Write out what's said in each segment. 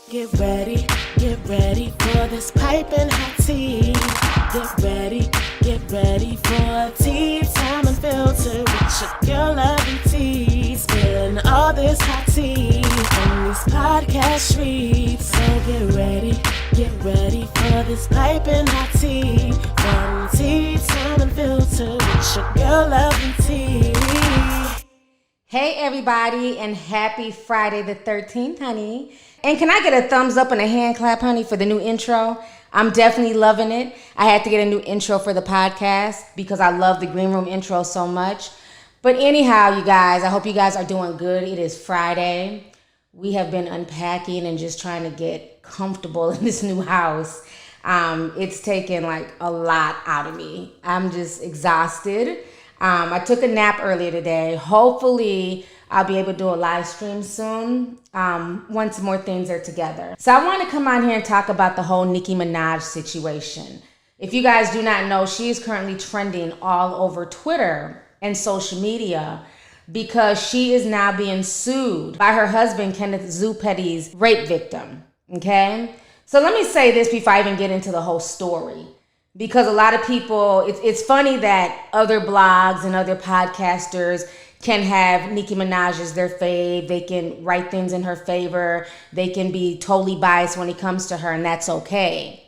get ready for this piping hot tea. Get ready for a tea time and filter with your girl lovey tea. Spilling all this hot tea on these podcast streets. So get ready for this piping hot tea. From tea time and filter with your girl lovey tea. Hey everybody, and happy Friday the 13th, honey. And can I get a thumbs up and a hand clap, honey, for the new intro? I'm definitely loving it. I had to get a new intro for the podcast because I love the Green Room intro so much. But anyhow, you guys, I hope you guys are doing good. It is Friday. We have been unpacking and just trying to get comfortable in this new house. It's taken like a lot out of me. I'm just exhausted. I took a nap earlier today. Hopefully, I'll be able to do a live stream soon once more things are together. So I want to come on here and talk about the whole Nicki Minaj situation. If you guys do not know, she is currently trending all over Twitter and social media because she is now being sued by her husband, Kenneth Zupetti's rape victim. Okay? So let me say this before I even get into the whole story. Because a lot of people, it's funny that other blogs and other podcasters can have Nicki Minaj as their fave. They can write things in her favor. They can be totally biased when it comes to her, and that's okay.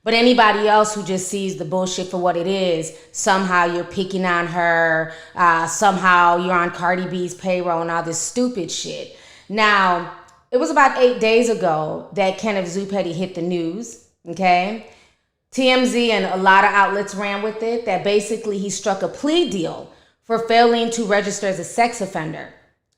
But anybody else who just sees the bullshit for what it is, somehow you're picking on her, somehow you're on Cardi B's payroll and all this stupid shit. Now, it was about 8 days ago that Kenneth Zupetti hit the news, okay? TMZ and a lot of outlets ran with it, that basically he struck a plea deal for failing to register as a sex offender.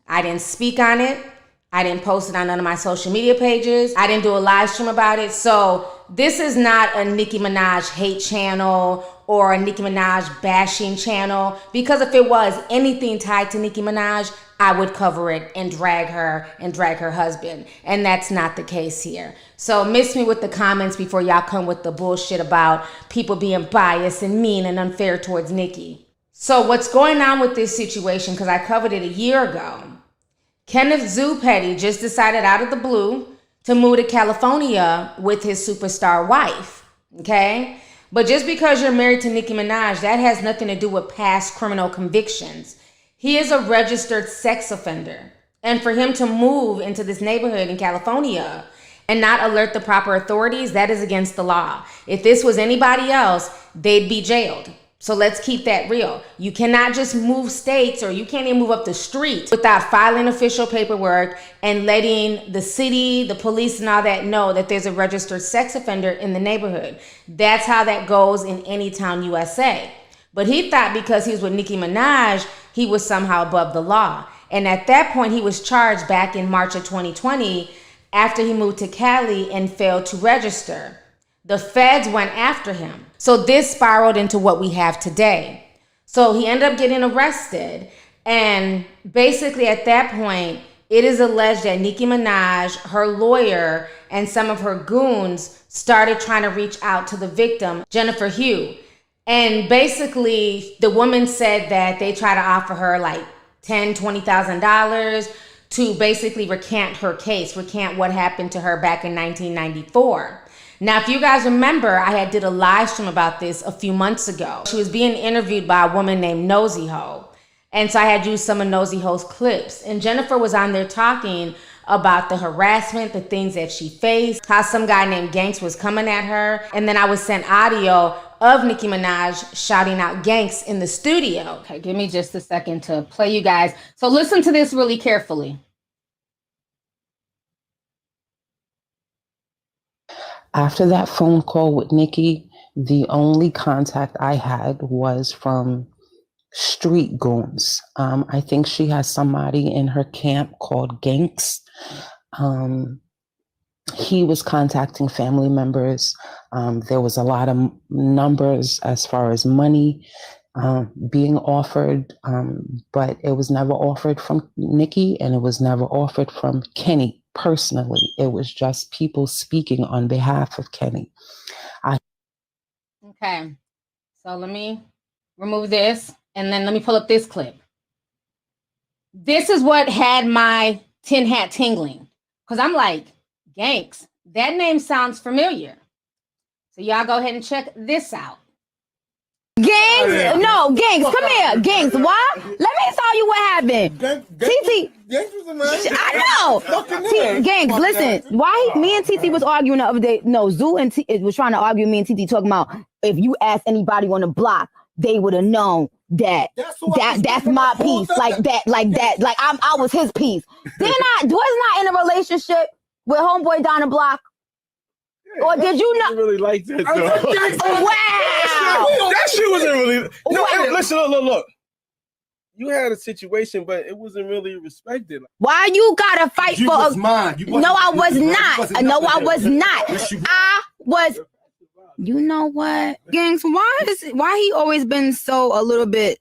I didn't speak on it. I didn't post it on none of my social media pages. I didn't do a live stream about it. So this is not a Nicki Minaj hate channel or a Nicki Minaj bashing channel, because if it was anything tied to Nicki Minaj, I would cover it and drag her husband. And that's not the case here. So miss me with the comments before y'all come with the bullshit about people being biased and mean and unfair towards Nicki. So what's going on with this situation, because I covered it a year ago, Kenneth Zupetti just decided out of the blue to move to California with his superstar wife, okay? But just because you're married to Nicki Minaj, that has nothing to do with past criminal convictions. He is a registered sex offender. And for him to move into this neighborhood in California and not alert the proper authorities, that is against the law. If this was anybody else, they'd be jailed. So let's keep that real. You cannot just move states, or you can't even move up the street without filing official paperwork and letting the city, the police and all that know that there's a registered sex offender in the neighborhood. That's how that goes in any town, USA. But he thought because he was with Nicki Minaj, he was somehow above the law. And at that point, he was charged back in March of 2020 after he moved to Cali and failed to register. The feds went after him. So this spiraled into what we have today. So he ended up getting arrested. And basically at that point, it is alleged that Nicki Minaj, her lawyer, and some of her goons started trying to reach out to the victim, Jennifer Hugh. And basically the woman said that they try to offer her like $10,000, $20,000 to basically recant her case, recant what happened to her back in 1994. Now, if you guys remember, I did a live stream about this a few months ago. She was being interviewed by a woman named Nosy Ho. And so I had used some of Nosy Ho's clips. And Jennifer was on there talking about the harassment, the things that she faced, how some guy named Ganks was coming at her. And then I was sent audio of Nicki Minaj shouting out Ganks in the studio. Okay, give me just a second to play you guys. So listen to this really carefully. After that phone call with Nicki, the only contact I had was from street goons. I think she has somebody in her camp called Ganks. He was contacting family members. There was a lot of numbers as far as money being offered, but it was never offered from Nicki, and it was never offered from Kenny personally. It was just people speaking on behalf of Kenny. Okay, so let me remove this, and then let me pull up this clip. This is what had my tin hat tingling, because I'm like, Gangs. That name sounds familiar. So y'all go ahead and check this out. Gangs, no, Gangs, come here. Gangs, why? Let me tell you what happened. TT, I know. Gangs, listen, why me and TT was arguing the other day. No, Zoo and was trying to argue, me and TT talking about if you ask anybody on the block, they would have known that's my piece. Like that. Like I was his piece. Was not in a relationship with homeboy down the block. Or did you not really like that though? Wow! That shit wasn't really. No, Wow. Listen, look. You had a situation, but it wasn't really respected. Why you gotta fight you for? Was mine. No, I was not. No, I was not. I was. You know what, Gangs? Why he always been so a little bit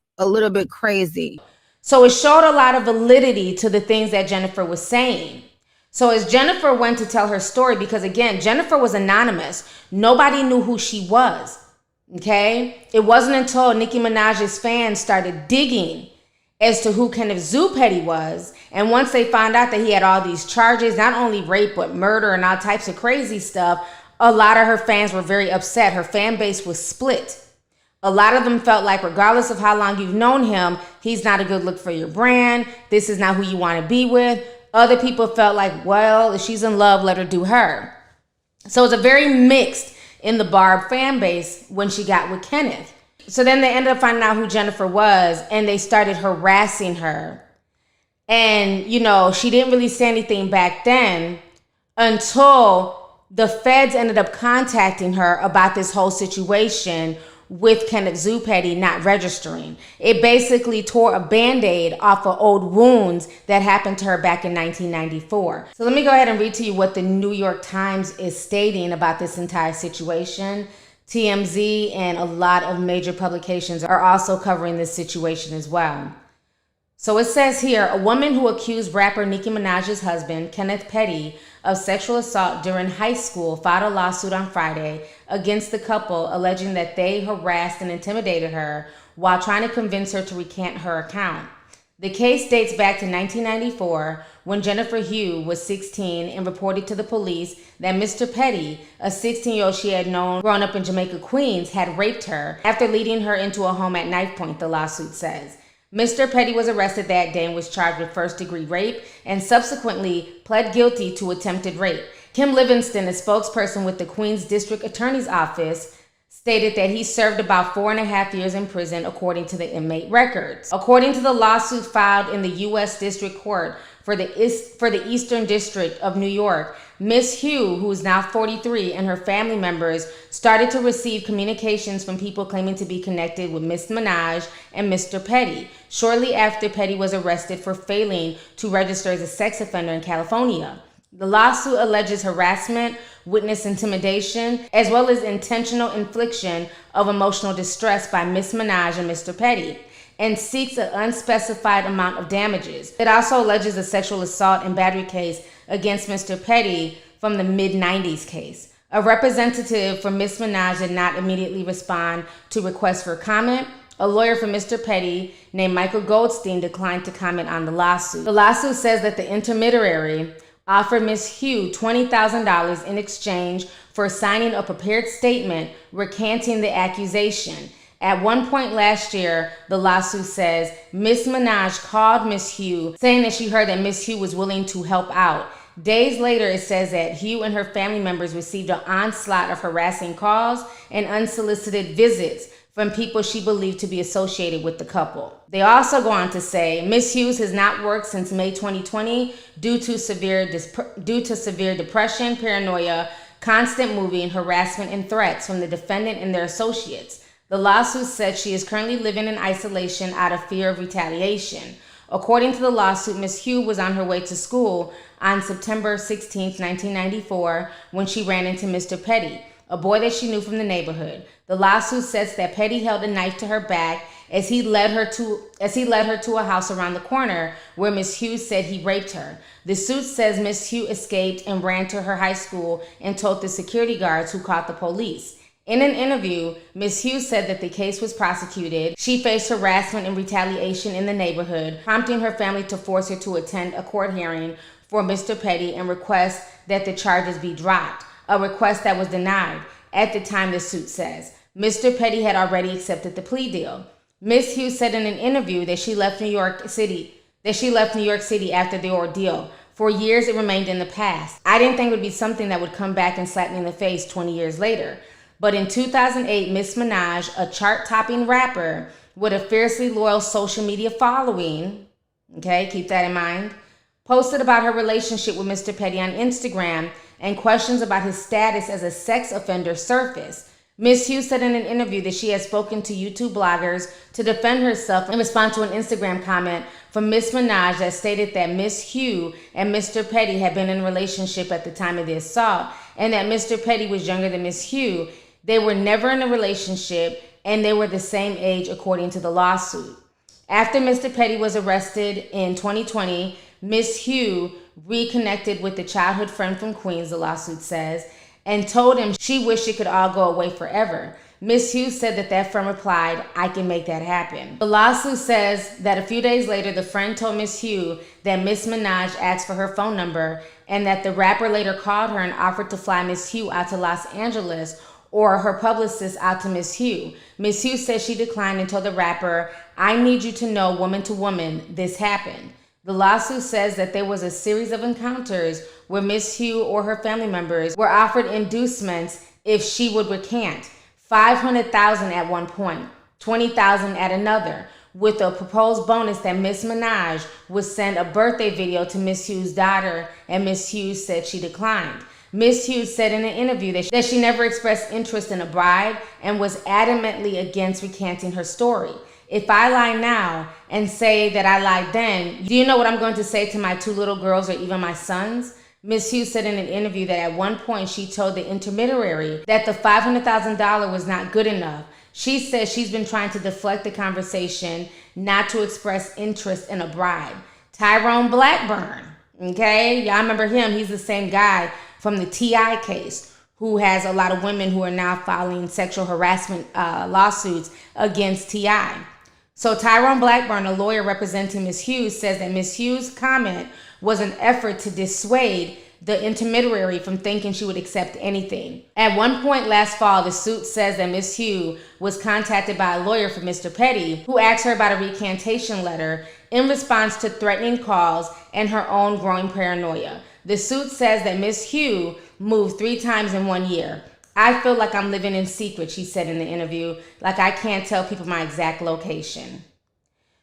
crazy? So it showed a lot of validity to the things that Jennifer was saying. So as Jennifer went to tell her story, because again, Jennifer was anonymous. Nobody knew who she was, okay? It wasn't until Nicki Minaj's fans started digging as to who Kenneth Zuppetti was. And once they found out that he had all these charges, not only rape, but murder and all types of crazy stuff, a lot of her fans were very upset. Her fan base was split. A lot of them felt like regardless of how long you've known him, he's not a good look for your brand. This is not who you want to be with. Other people felt like, well, if she's in love, let her do her. So it was a very mixed in the Barb fan base when she got with Kenneth. So then they ended up finding out who Jennifer was, and they started harassing her. And, you know, she didn't really say anything back then until the feds ended up contacting her about this whole situation with Kenneth Zuppetti not registering. It basically tore a Band-Aid off of old wounds that happened to her back in 1994. So let me go ahead and read to you what the New York Times is stating about this entire situation. TMZ and a lot of major publications are also covering this situation as well. So it says here, a woman who accused rapper Nicki Minaj's husband, Kenneth Petty, of sexual assault during high school filed a lawsuit on Friday against the couple, alleging that they harassed and intimidated her while trying to convince her to recant her account. The case dates back to 1994 when Jennifer Hugh was 16 and reported to the police that Mr. Petty, a 16-year-old she had known growing up in Jamaica, Queens, had raped her after leading her into a home at knife point, the lawsuit says. Mr. Petty was arrested that day and was charged with first-degree rape and subsequently pled guilty to attempted rape. Kim Livingston, a spokesperson with the Queens District Attorney's Office, stated that he served about 4.5 years in prison, according to the inmate records. According to the lawsuit filed in the U.S. District Court for the Eastern District of New York, Miss Hugh, who is now 43, and her family members started to receive communications from people claiming to be connected with Miss Minaj and Mr. Petty, shortly after Petty was arrested for failing to register as a sex offender in California. The lawsuit alleges harassment, witness intimidation, as well as intentional infliction of emotional distress by Miss Minaj and Mr. Petty, and seeks an unspecified amount of damages. It also alleges a sexual assault and battery case against Mr. Petty from the mid-90s case. A representative for Miss Minaj did not immediately respond to requests for comment. A lawyer for Mr. Petty named Michael Goldstein declined to comment on the lawsuit. The lawsuit says that the intermediary offered Ms. Hugh $20,000 in exchange for signing a prepared statement recanting the accusation. At one point last year, the lawsuit says Ms. Minaj called Ms. Hugh saying that she heard that Ms. Hugh was willing to help out. Days later, it says that Hugh and her family members received an onslaught of harassing calls and unsolicited visits from people she believed to be associated with the couple. They also go on to say Ms. Hughes has not worked since May 2020 due to severe depression, paranoia, constant moving, harassment, and threats from the defendant and their associates. The lawsuit said she is currently living in isolation out of fear of retaliation. According to the lawsuit, Ms. Hugh was on her way to school on September 16, 1994, when she ran into Mr. Petty, a boy that she knew from the neighborhood. The lawsuit says that Petty held a knife to her back as he led her to a house around the corner where Ms. Hughes said he raped her. The suit says Ms. Hughes escaped and ran to her high school and told the security guards, who called the police. In an interview, Ms. Hughes said that the case was prosecuted. She faced harassment and retaliation in the neighborhood, prompting her family to force her to attend a court hearing for Mr. Petty and request that the charges be dropped, a request that was denied. At the time, the suit says Mr. Petty had already accepted the plea deal. Ms. Hughes said in an interview that she left New York City after the ordeal. For years, it remained in the past. I didn't think it would be something that would come back and slap me in the face 20 years later. But in 2008, Miss Minaj, a chart-topping rapper with a fiercely loyal social media following, okay, keep that in mind, posted about her relationship with Mr. Petty on Instagram, and questions about his status as a sex offender surfaced. Ms. Hughes said in an interview that she had spoken to YouTube bloggers to defend herself in response to an Instagram comment from Miss Minaj that stated that Miss Hughes and Mr. Petty had been in a relationship at the time of the assault, and that Mr. Petty was younger than Miss Hughes. They were never in a relationship, and they were the same age according to the lawsuit. After Mr. Petty was arrested in 2020, Miss Hughes reconnected with the childhood friend from Queens, the lawsuit says, and told him she wished it could all go away forever. Miss Hughes said that friend replied, "I can make that happen." The lawsuit says that a few days later, the friend told Miss Hughes that Miss Minaj asked for her phone number, and that the rapper later called her and offered to fly Miss Hughes out to Los Angeles or her publicist out to Miss Hughes. Miss Hughes said she declined and told the rapper, "I need you to know, woman to woman, this happened." The lawsuit says that there was a series of encounters where Miss Hughes or her family members were offered inducements if she would recant. $500,000 at one point, $20,000 at another, with a proposed bonus that Miss Minaj would send a birthday video to Miss Hughes' daughter, and Miss Hughes said she declined. Miss Hughes said in an interview that she never expressed interest in a bride and was adamantly against recanting her story. "If I lie now and say that I lied then, do you know what I'm going to say to my 2 little girls or even my sons?" Miss Hughes said in an interview that at one point she told the intermediary that the $500,000 was not good enough. She says she's been trying to deflect the conversation, not to express interest in a bride. Tyrone Blackburn, okay? Y'all remember him. He's the same guy from the T.I. case who has a lot of women who are now filing sexual harassment lawsuits against T.I. So Tyrone Blackburn, a lawyer representing Ms. Hughes, says that Ms. Hughes' comment was an effort to dissuade the intermediary from thinking she would accept anything. At one point last fall, the suit says that Ms. Hughes was contacted by a lawyer for Mr. Petty, who asked her about a recantation letter in response to threatening calls and her own growing paranoia. The suit says that Ms. Hughes moved 3 times in 1 year. "I feel like I'm living in secret," she said in the interview, "like I can't tell people my exact location."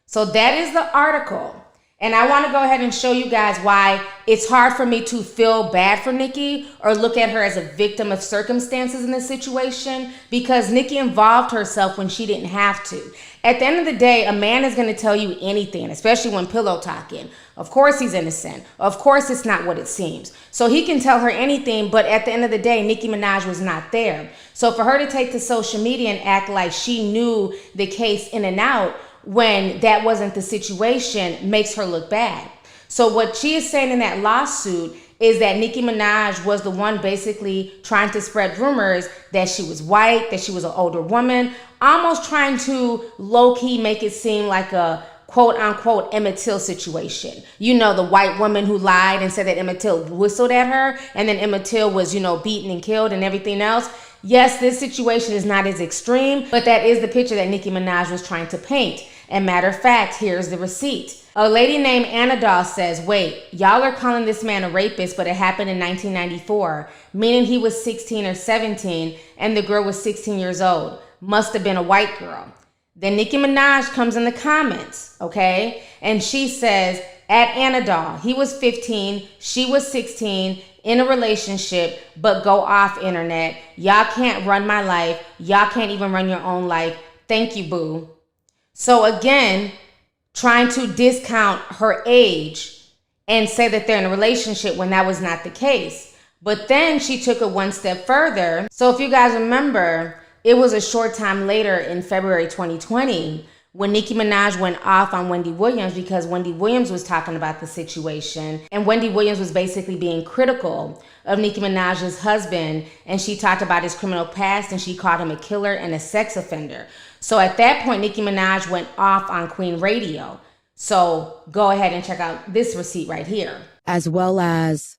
So that is the article. And I want to go ahead and show you guys why it's hard for me to feel bad for Nicki or look at her as a victim of circumstances in this situation, because Nicki involved herself when she didn't have to. At the end of the day, a man is going to tell you anything, especially when pillow talking. Of course he's innocent. Of course it's not what it seems. So he can tell her anything, but at the end of the day, Nicki Minaj was not there. So for her to take to social media and act like she knew the case in and out when that wasn't the situation makes her look bad. So what she is saying in that lawsuit is that Nicki Minaj was the one basically trying to spread rumors that she was white, that she was an older woman, almost trying to low-key make it seem like a quote-unquote Emmett Till situation. You know, the white woman who lied and said that Emmett Till whistled at her, and then Emmett Till was, beaten and killed and everything else. Yes, this situation is not as extreme, but that is the picture that Nicki Minaj was trying to paint. And matter of fact, here's the receipt. A lady named Anna Doll says, "Wait, y'all are calling this man a rapist, but it happened in 1994, meaning he was 16 or 17 and the girl was 16 years old. Must have been a white girl." Then Nicki Minaj comes in the comments, okay? And she says, at Anna Doll, he was 15, she was 16, in a relationship, but go off internet. Y'all can't run my life. Y'all can't even run your own life. Thank you, boo. So again, trying to discount her age and say that they're in a relationship when that was not the case. But then she took it one step further. So if you guys remember, it was a short time later in February 2020 when Nicki Minaj went off on Wendy Williams, because Wendy Williams was talking about the situation, and Wendy Williams was basically being critical of Nicki Minaj's husband, and she talked about his criminal past, and she called him a killer and a sex offender. So at that point, Nicki Minaj went off on Queen Radio. So go ahead and check out this receipt right here. As well as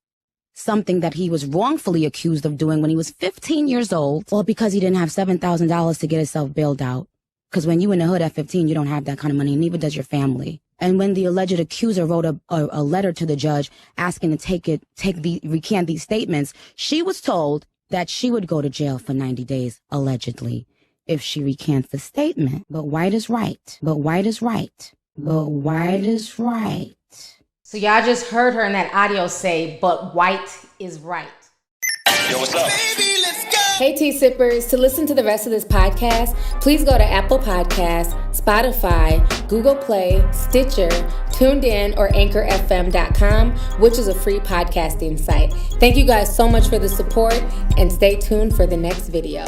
something that he was wrongfully accused of doing when he was 15 years old, or because he didn't have $7,000 to get himself bailed out. Because when you in the hood at 15, you don't have that kind of money, neither does your family. And when the alleged accuser wrote a letter to the judge asking to recant these statements, she was told that she would go to jail for 90 days, allegedly, if she recants the statement. But White is right. But White is right. But White is right. So y'all just heard her in that audio say, but White is right. Yo, what's up? Baby, let's go. Hey, Tea Sippers. To listen to the rest of this podcast, please go to Apple Podcasts, Spotify, Google Play, Stitcher, TuneIn, or AnchorFM.com, which is a free podcasting site. Thank you guys so much for the support, and stay tuned for the next video.